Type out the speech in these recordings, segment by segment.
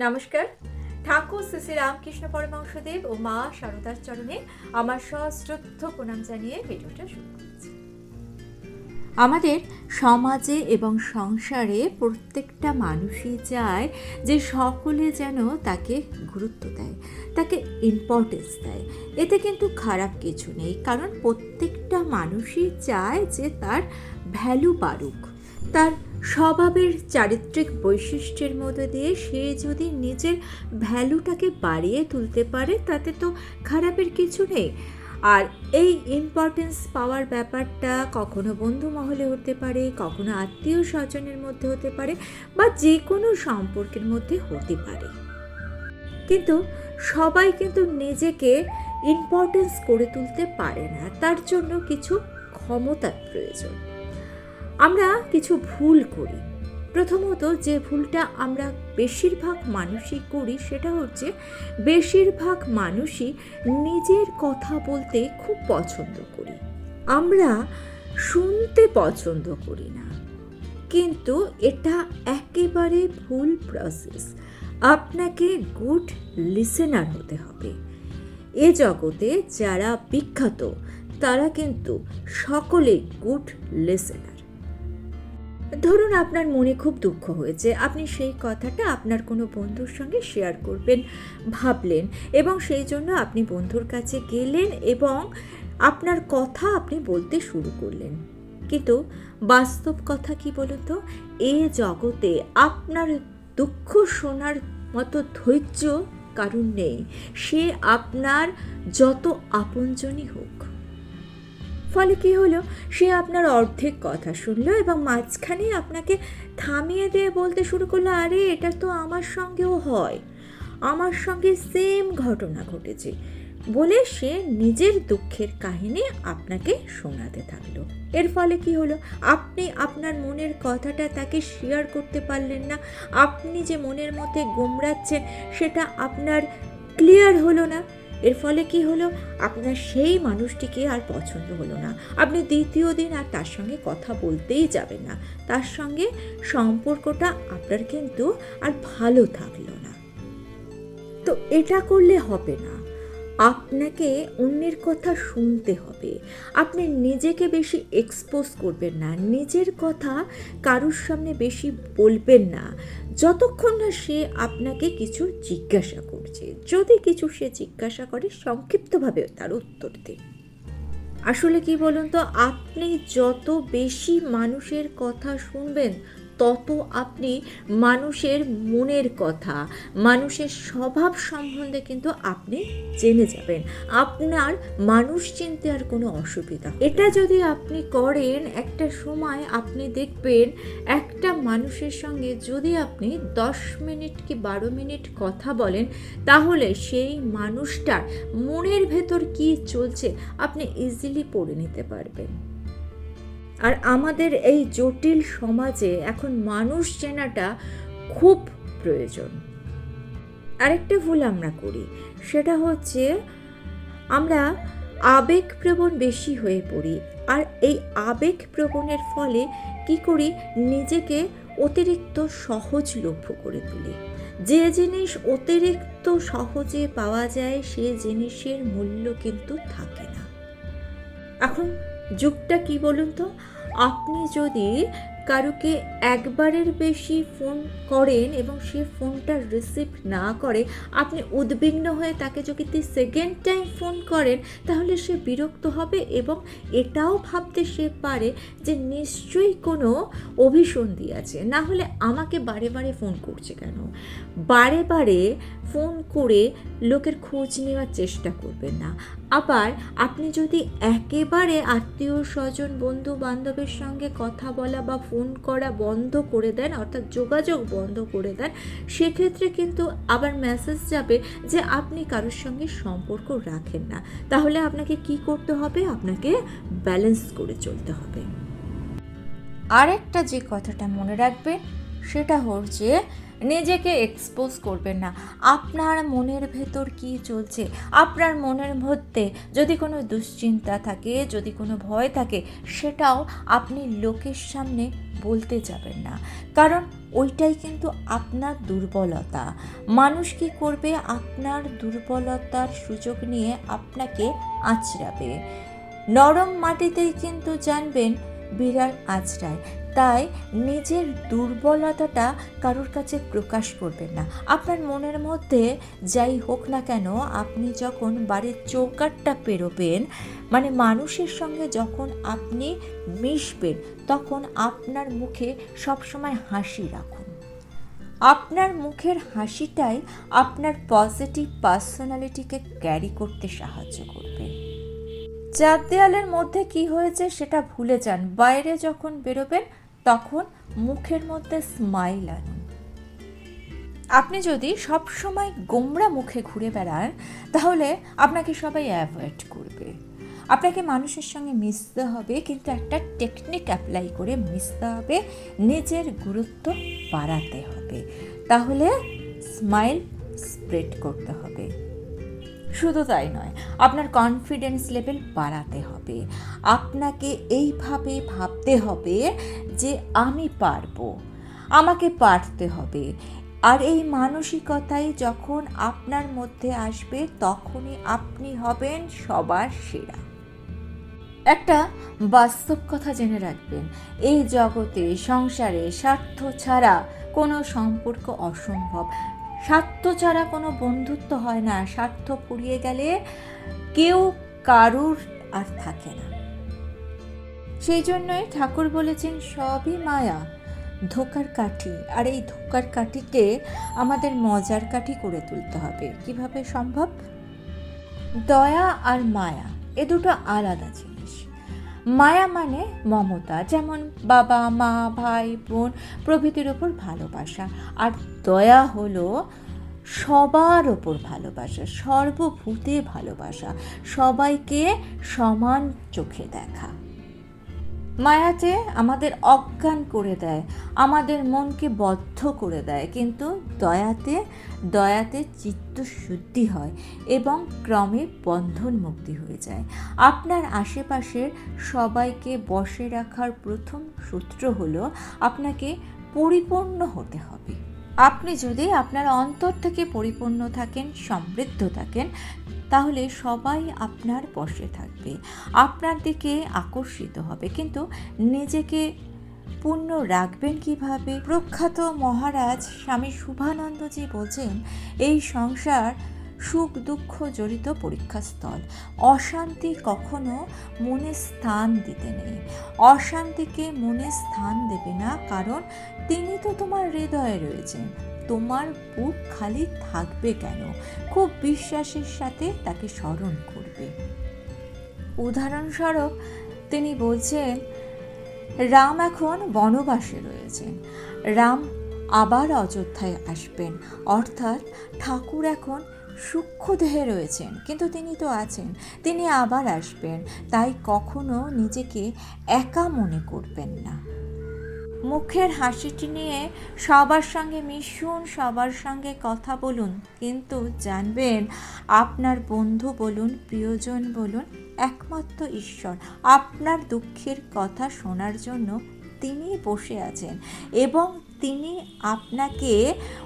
নমস্কার। ঠাকুর শ্রী শ্রী রামকৃষ্ণ পরমহংসদেব ও মা শারদার চরণে আমার সশ্রদ্ধ প্রণাম জানিয়ে ভিডিওটা শুরু করছি। আমাদের সমাজে এবং সংসারে প্রত্যেকটা মানুষই চায় যে সকলে যেন তাকে গুরুত্ব দেয়, তাকে ইম্পর্টেন্স দেয়। এতে কিন্তু খারাপ কিছু নেই, কারণ প্রত্যেকটা মানুষই চায় যে তার ভ্যালু বাড়ুক। তার স্বভাবের চারিত্রিক বৈশিষ্ট্যের মধ্যে দিয়ে সে যদি নিজের ভ্যালুটাকে বাড়িয়ে তুলতে পারে, তাতে তো খারাপের কিছু নেই। আর এই ইম্পর্টেন্স পাওয়ার ব্যাপারটা কখনো বন্ধু মহলে হতে পারে, কখনো আত্মীয় স্বজনের মধ্যে হতে পারে, বা যে কোনো সম্পর্কের মধ্যে হতে পারে। কিন্তু সবাই কিন্তু নিজেকে ইম্পর্টেন্স করে তুলতে পারে না, তার জন্য কিছু ক্ষমতার প্রয়োজন। আমরা কিছু ভুল করি। প্রথমত যে ভুলটা আমরা বেশিরভাগ মানুষই করি, সেটা হচ্ছে বেশিরভাগ মানুষই নিজের কথা বলতে খুব পছন্দ করি। আমরা শুনতে পছন্দ করি না, কিন্তু এটা একেবারে ভুল প্রসেস। আপনাকে গুড লিসেনার হতে হবে। এ জগতে যারা বিখ্যাত তারা কিন্তু সকলে গুড লিসেনার। ধরুন আপনার মনে খুব দুঃখ হয়েছে, আপনি সেই কথাটা আপনার কোনো বন্ধুর সঙ্গে শেয়ার করবেন ভাবলেন, এবং সেই জন্য আপনি বন্ধুর কাছে গেলেন এবং আপনার কথা আপনি বলতে শুরু করলেন। কিন্তু বাস্তব কথা কি বলুন তো, এ জগতে আপনার দুঃখ শোনার মতো ধৈর্য কারণ নেই, সে আপনার যত আপনজনই হোক। ফলে কি হলো, সে আপনার অর্ধেক কথা শুনলো এবং মাঝখানে আপনাকে থামিয়ে দিয়ে বলতে শুরু করলো, আরে এটা তো আমার সঙ্গেও হয়, আমার সঙ্গে সেম ঘটনা ঘটেছে, বলে সে নিজের দুঃখের কাহিনী আপনাকে শোনাতে থাকলো। এর ফলে কি হলো, আপনি আপনার মনের কথাটা তাকে শেয়ার করতে পারলেন না। আপনি যে মনের মধ্যে গুমরাচ্ছেন সেটা আপনার ক্লিয়ার হলো না। এর ফলে কি হলো, আপনার সেই মানুষটিকে আর পছন্দ হলো না। আপনি দ্বিতীয় দিন আর তার সঙ্গে কথা বলতেই যাবেন না, তার সঙ্গে সম্পর্কটা আপনার কিন্তু আর ভালো থাকলো না। তো এটা করলে হবে না, আপনাকে অন্যের কথা শুনতে হবে। আপনি নিজেকে বেশি এক্সপোজ করবেন না, নিজের কথা কারুর সামনে বেশি বলবেন না, যতক্ষণ না সে আপনাকে কিছু জিজ্ঞাসা করছে। যদি কিছু সে জিজ্ঞাসা করে, সংক্ষিপ্তভাবে তার উত্তর দিন। আসলে কি বলুন তো, আপনি যত বেশি মানুষের কথা শুনবেন, তত আপনি মানুষের মনের কথা, মানুষের স্বভাব সম্বন্ধে কিন্তু আপনি জেনে যাবেন। আপনার মানুষ চিনতে আর কোনো অসুবিধা। এটা যদি আপনি করেন, একটা সময় আপনি দেখবেন একটা মানুষের সঙ্গে যদি আপনি 10 মিনিট কি 12 মিনিট কথা বলেন, তাহলে সেই মানুষটার মনের ভেতর কি চলছে আপনি ইজিলি পড়ে নিতে পারবেন। আর আমাদের এই জটিল সমাজে এখন মানুষ চেনাটা খুব প্রয়োজন। আরেকটা ভুল আমরা করি, সেটা হচ্ছে আমরা আবেগপ্রবণ বেশি হয়ে পড়ি। আর এই আবেগপ্রবণের ফলে কি করি, নিজেকে অতিরিক্ত সহজলভ্য করে তুলি। যে জিনিস অতিরিক্ত সহজে পাওয়া যায়, সে জিনিসের মূল্য কিন্তু থাকে না। এখন যুগটা কি বলুন তো, আপনি যদি কারুকে একবারের বেশি ফোন করেন এবং সে ফোনটা রিসিভ না করে, আপনি উদ্বিগ্ন হয়ে তাকে যদি সেকেন্ড টাইম ফোন করেন, তাহলে সে বিরক্ত হবে এবং এটাও ভাবতে সে পারে যে নিশ্চয়ই কোনো অভিসন্ধি আছে, না হলে আমাকে বারে বারে ফোন করছে কেন। বারে বারে ফোন করে লোকের খোঁজ নেওয়ার চেষ্টা করবেন না। আবার আপনি যদি একেবারে আত্মীয় স্বজন বন্ধু বান্ধবের সঙ্গে কথা বলা বা ফোন করা বন্ধ করে দেন, অর্থাৎ যোগাযোগ বন্ধ করে দেন, সেক্ষেত্রে কিন্তু আবার মেসেজ যাবে যে আপনি কারোর সঙ্গে সম্পর্ক রাখেন না। তাহলে আপনাকে কি করতে হবে, আপনাকে ব্যালেন্স করে চলতে হবে। আরেকটা যে কথাটা মনে রাখবেন, সেটা হচ্ছে নিজেকে এক্সপোজ করবেন না। আপনার মনের ভেতর কি চলছে, আপনার মনের মধ্যে যদি কোনো দুশ্চিন্তা থাকে, যদি কোনো ভয় থাকে, সেটাও আপনি লোকের সামনে বলতে যাবেন না। কারণ ওইটাই কিন্তু আপনার দুর্বলতা। মানুষ কি করবে? আপনার দুর্বলতার সুযোগ নিয়ে আপনাকে আঁচড়াবে। নরম মাটিতেই কিন্তু জানবেন বিড়াল আঁচড়ায়। তাই নিজের দুর্বলতাটা কারোর কাছে প্রকাশ করবেন না। আপনার মনের মধ্যে যাই হোক না কেন, আপনি যখন বাড়ির চৌকাঠটা পেরোবেন, মানে মানুষের সঙ্গে যখন আপনি মিশবেন, তখন আপনার মুখে সবসময় হাসি রাখুন। আপনার মুখের হাসিটাই আপনার পজিটিভ পার্সোনালিটিকে ক্যারি করতে সাহায্য করবে। চার দেয়ালের মধ্যে কি হয়েছে সেটা ভুলে যান। বাইরে যখন বেরোবেন তখন মুখের মধ্যে স্মাইল আনুন। আপনি যদি সব সময় গোমড়া মুখে ঘুরে বেড়ান, তাহলে আপনাকে সবাই অ্যাভয়েড করবে। আপনাকে মানুষের সঙ্গে মিশতে হবে, কিন্তু একটা টেকনিক অ্যাপ্লাই করে মিশতে হবে, নিজের গুরুত্ব বাড়াতে হবে। তাহলে স্মাইল স্প্রেড করতে হবে। শুধু তাই নয়, আপনার কনফিডেন্স লেভেল বাড়াতে হবে। আপনাকে এইভাবে ভাবতে হবে যে আমি পারবো, আমাকে পারতে হবে। আর এই মানসিকতাই যখন আপনার মধ্যে আসবে, তখনই আপনি হবেন সবার সেরা। একটা বাস্তব কথা জেনে রাখবেন, এই জগতে, সংসারে স্বার্থ ছাড়া কোনো সম্পর্ক অসম্ভব। স্বার্থ ছাড়া কোনো বন্ধুত্ব হয় না। স্বার্থ ফুরিয়ে গেলে কেউ কারুর আর থাকে না। সেই জন্যই ঠাকুর বলেছেন, সবই মায়া, ধোকার কাঠি। আর এই ধোকার কাঠিকে আমাদের মজার কাঠি করে তুলতে হবে। কিভাবে সম্ভব? দয়া আর মায়া এ দুটো আলাদা জিনিস। মায়া মানে মমতা, যেমন বাবা মা ভাই বোন প্রভৃতির ওপর ভালোবাসা। আর দয়া হলো সবার ওপর ভালোবাসা, সর্বভূতে ভালোবাসা, সবাইকে সমান চোখে দেখা। মায়াতে আমাদের অজ্ঞান করে দেয়, আমাদের মনকে বদ্ধ করে দেয়, কিন্তু দয়াতে চিত্ত শুদ্ধি হয় এবং ক্রমে বন্ধন মুক্তি হয়ে যায়। আপনার আশেপাশের সবাইকে বশে রাখার প্রথম সূত্র হলো আপনাকে পরিপূর্ণ হতে হবে। আপনি যদি আপনার অন্তর থেকে পরিপূর্ণ থাকেন, সমৃদ্ধ থাকেন, তাহলে সবাই আপনার বশে থাকবে, আপনার দিকে আকর্ষিত হবে। কিন্তু নিজেকে পূর্ণ রাখবেন কিভাবে? প্রখ্যাত মহারাজ স্বামী শুভানন্দজি বলছেন, এই সংসার সুখ দুঃখ জড়িত পরীক্ষাস্থল। অশান্তি কখনো মনে স্থান দিতে নেই। অশান্তিকে মনে স্থান দেবে না, কারণ তিনি তো তোমার হৃদয়ে রয়েছেন। তোমার বুক খালি থাকবে কেন? খুব বিশ্বাসের সাথে তাকে স্মরণ করবে। উদাহরণস্বরূপ তিনি বলছেন, রাম এখন বনবাসে রয়েছেন, রাম আবার অযোধ্যায় আসবেন। অর্থাৎ ঠাকুর এখন সূক্ষ্ম দেহে রয়েছেন, কিন্তু তিনি তো আছেন, তিনি আবার আসবেন। তাই কখনো নিজেকে একা মনে করবেন না। মুখের হাসিটি নিয়ে সবার সঙ্গে মিশুন, সবার সঙ্গে কথা বলুন, কিন্তু জানবেন আপনার বন্ধু বলুন, প্রিয়জন বলুন, একমাত্র ঈশ্বর আপনার দুঃখের কথা শোনার জন্য তিনি বসে আছেন এবং তিনি আপনাকে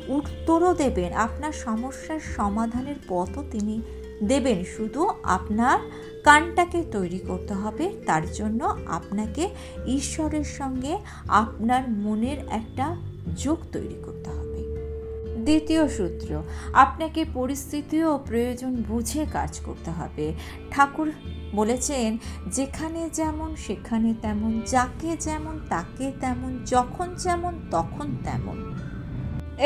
উত্তরও দেবেন। আপনার সমস্যার সমাধানের পথও তিনি দেবেন। শুধু আপনার কানটাকে তৈরি করতে হবে। তার জন্য আপনাকে ঈশ্বরের সঙ্গে আপনার মনের একটা যোগ তৈরি করতে হবে। দ্বিতীয় সূত্র, আপনাকে পরিস্থিতি ও প্রয়োজন বুঝে কাজ করতে হবে। ঠাকুর বলেছেন, যেখানে যেমন সেখানে তেমন, যাকে যেমন তাকে তেমন, যখন যেমন তখন তেমন।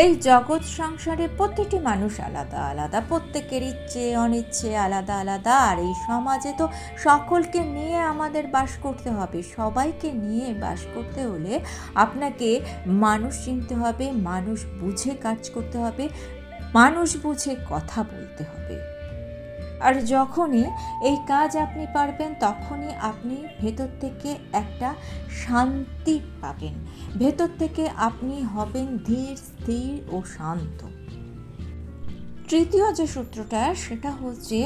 এই জগৎ সংসারে প্রতিটি মানুষ আলাদা আলাদা, প্রত্যেকের ইচ্ছে অনিচ্ছে আলাদা আলাদা। আর এই সমাজে তো সকলকে নিয়ে আমাদের বাস করতে হবে। সবাইকে নিয়ে বাস করতে হলে আপনাকে মানুষ চিনতে হবে, মানুষ বুঝে কাজ করতে হবে, মানুষ বুঝে কথা বলতে হবে। আর যখনই এই কাজ আপনি পারবেন, তখনই আপনি ভেতর থেকে একটা শান্তি পাবেন। ভেতর থেকে আপনি হবেন ধীর, স্থির ও শান্ত। তৃতীয় যে সূত্রটা, সেটা হচ্ছে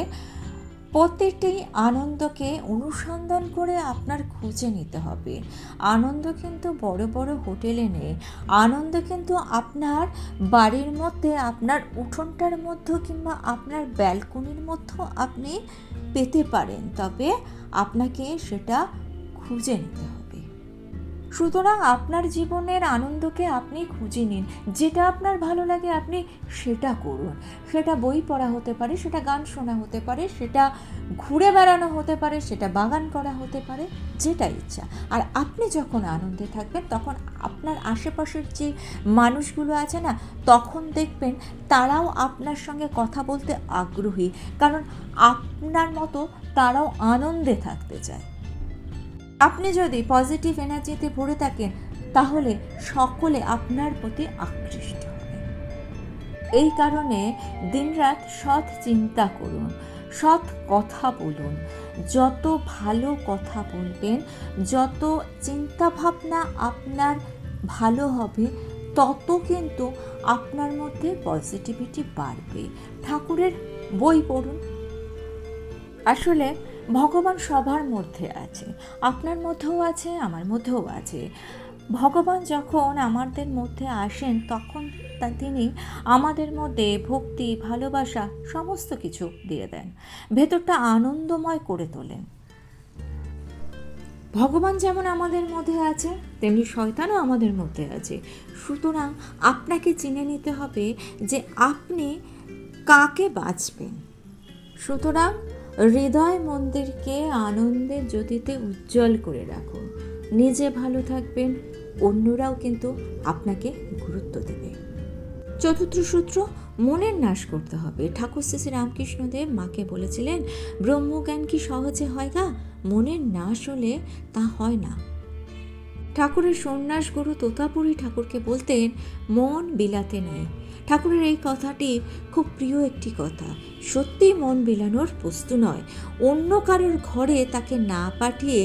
প্রতিটি আনন্দকে অনুসন্ধান করে আপনার খুঁজে নিতে হবে। আনন্দ কিন্তু বড় বড় হোটেলে নেই, আনন্দ কিন্তু আপনার বাড়ির মধ্যে, আপনার উঠোনটার মধ্যে কিংবা আপনার ব্যালকনির মধ্যেও আপনি পেতে পারেন, তবে আপনাকে সেটা খুঁজে নিতে হবে। সুতরাং আপনার জীবনের আনন্দকে আপনি খুঁজে নিন, যেটা আপনার ভালো লাগে আপনি সেটা করুন। সেটা বই পড়া হতে পারে, সেটা গান শোনা হতে পারে, সেটা ঘুরে বেড়ানো হতে পারে, সেটা বাগান করা হতে পারে, যেটা ইচ্ছা। আর আপনি যখন আনন্দে থাকবেন তখন আপনার আশেপাশের যে মানুষগুলো আছে না, তখন দেখবেন তারাও আপনার সঙ্গে কথা বলতে আগ্রহী, কারণ আপনার মতো তারাও আনন্দে থাকতে চায়। আপনি যদি পজিটিভ এনার্জিতে ভরে থাকেন তাহলে সকলে আপনার প্রতি আকৃষ্ট হবে। এই কারণে দিনরাত সৎ চিন্তা করুন, সৎ কথা বলুন। যত ভালো কথা বলবেন, যত চিন্তা ভাবনা আপনার ভালো হবে, তত কিন্তু আপনার মধ্যে পজিটিভিটি বাড়বে। ঠাকুরের বই পড়ুন। আসলে ভগবান সবার মধ্যে আছে, আপনার মধ্যেও আছে, আমার মধ্যেও আছে। ভগবান যখন আমাদের মধ্যে আসেন তখন তিনি আমাদের মধ্যে ভক্তি, ভালোবাসা সমস্ত কিছু দিয়ে দেন, ভেতরটা আনন্দময় করে তোলেন। ভগবান যেমন আমাদের মধ্যে আছে তেমনি শয়তানও আমাদের মধ্যে আছে। সুতরাং আপনাকে চিনে নিতে হবে যে আপনি কাকে বাঁচবেন। সুতরাং হৃদয় মন্দিরকে আনন্দের জ্যোতিতে উজ্জ্বল করে রাখুন। নিজে ভালো থাকবেন, অন্যরাও কিন্তু আপনাকে গুরুত্ব দেবে। চতুর্থ সূত্র, মনের নাশ করতে হবে। ঠাকুর শ্রী রামকৃষ্ণদেব মাকে বলেছিলেন, ব্রহ্মজ্ঞান কি সহজে হয় গা? মনের নাশ হলে তা হয় না। ঠাকুরের সন্ন্যাস গুরু তোতাপুরী ঠাকুরকে বলতেন, মন বিলাতে নাই। ঠাকুরের এই কথাটি খুব প্রিয় একটি কথা। সত্যিই মন বিলানোর বস্তু নয়। অন্য কারোর ঘরে তাকে না পাঠিয়ে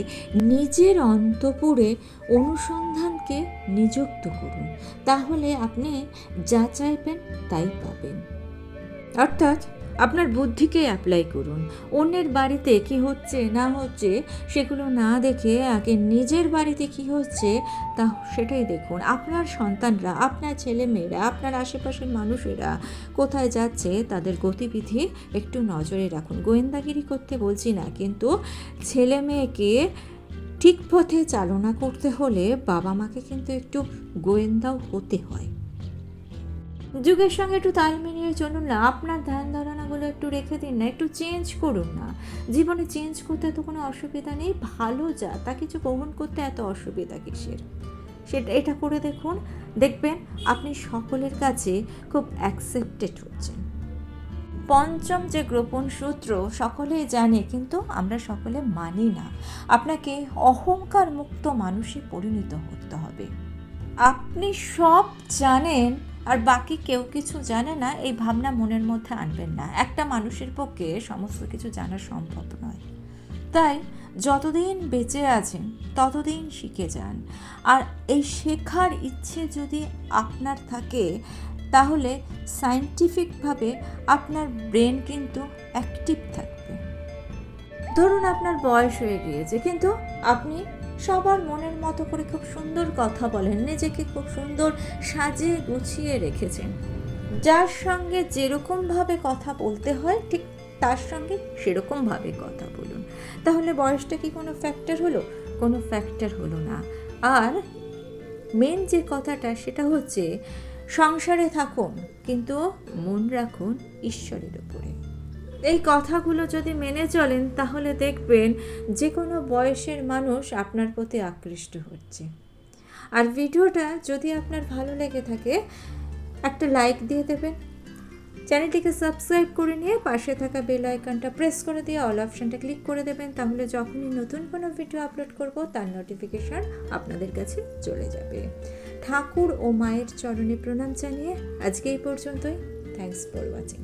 নিজের অন্তঃপুরে অনুসন্ধানকে নিযুক্ত করুন, তাহলে আপনি যা চাইবেন তাই পাবেন। অর্থাৎ আপনার বুদ্ধিকে অ্যাপ্লাই করুন। অন্যের বাড়িতে কি হচ্ছে না হচ্ছে সেগুলো না দেখে আগে নিজের বাড়িতে কি হচ্ছে তা সেটাই দেখুন। আপনার সন্তানরা, আপনার ছেলেমেয়েরা, আপনার আশেপাশের মানুষেরা কোথায় যাচ্ছে তাদের গতিবিধি একটু নজরে রাখুন। গোয়েন্দাগিরি করতে বলছি না, কিন্তু ছেলে মেয়েকে ঠিক পথে চালনা করতে হলে বাবা মাকে কিন্তু একটু গোয়েন্দাও হতে হয়। যুগের সঙ্গে একটু তাল মিলিয়ে চলুন না, আপনার ধ্যান ধারণাগুলো একটু রেখে দিন না, একটু চেঞ্জ করুন না। জীবনে চেঞ্জ করতে তো কোনো অসুবিধা নেই, ভালো যা তা কিছু গ্রহণ করতে এত অসুবিধা কিসের? এটা করে দেখুন, দেখবেন আপনি সকলের কাছে খুব অ্যাকসেপ্টেড হচ্ছেন। পঞ্চম যে গোপন সূত্র সকলেই জানে কিন্তু আমরা সকলে মানি না, আপনাকে অহংকার মুক্ত মানুষে পরিণত হতে হবে। আপনি সব জানেন আর বাকি কেউ কিছু জানে না, এই ভাবনা মনের মধ্যে আনবেন না। একটা মানুষের পক্ষে সমস্ত কিছু জানা সম্ভব নয়। তাই যতদিন বেঁচে আছেন ততদিন শিখে যান। আর এই শেখার ইচ্ছে যদি আপনার থাকে তাহলে সায়েন্টিফিকভাবে আপনার ব্রেন কিন্তু অ্যাক্টিভ থাকবে। ধরুন আপনার বয়স হয়ে গিয়েছে কিন্তু আপনি সবার মনের মতো করে খুব সুন্দর কথা বলেন, নিজেকে খুব সুন্দর সাজিয়ে গুছিয়ে রেখেছেন। যার সঙ্গে যেরকমভাবে কথা বলতে হয় ঠিক তার সঙ্গে সেরকমভাবে কথা বলুন। তাহলে বয়সটা কি কোনো ফ্যাক্টর হলো? কোনো ফ্যাক্টর হলো না। আর মেন যে কথাটা সেটা হচ্ছে, সংসারে থাকুন কিন্তু মন রাখুন ঈশ্বরের উপরে। এই কথাগুলো যদি মেনে চলেন তাহলে দেখবেন যে কোনো বয়সের মানুষ আপনার প্রতি আকৃষ্ট হচ্ছে। আর ভিডিওটা যদি আপনার ভালো লেগে থাকে একটা লাইক দিয়ে দেবেন, চ্যানেলটিকে সাবস্ক্রাইব করে নিয়ে পাশে থাকা বেল আইকনটা প্রেস করে দিয়ে অল অপশানটা ক্লিক করে দেবেন, তাহলে যখনই নতুন কোনো ভিডিও আপলোড করব তার নোটিফিকেশন আপনাদের কাছে চলে যাবে। ঠাকুর ও মায়ের চরণে প্রণাম জানিয়ে আজকে এই পর্যন্তই। Thanks for watching.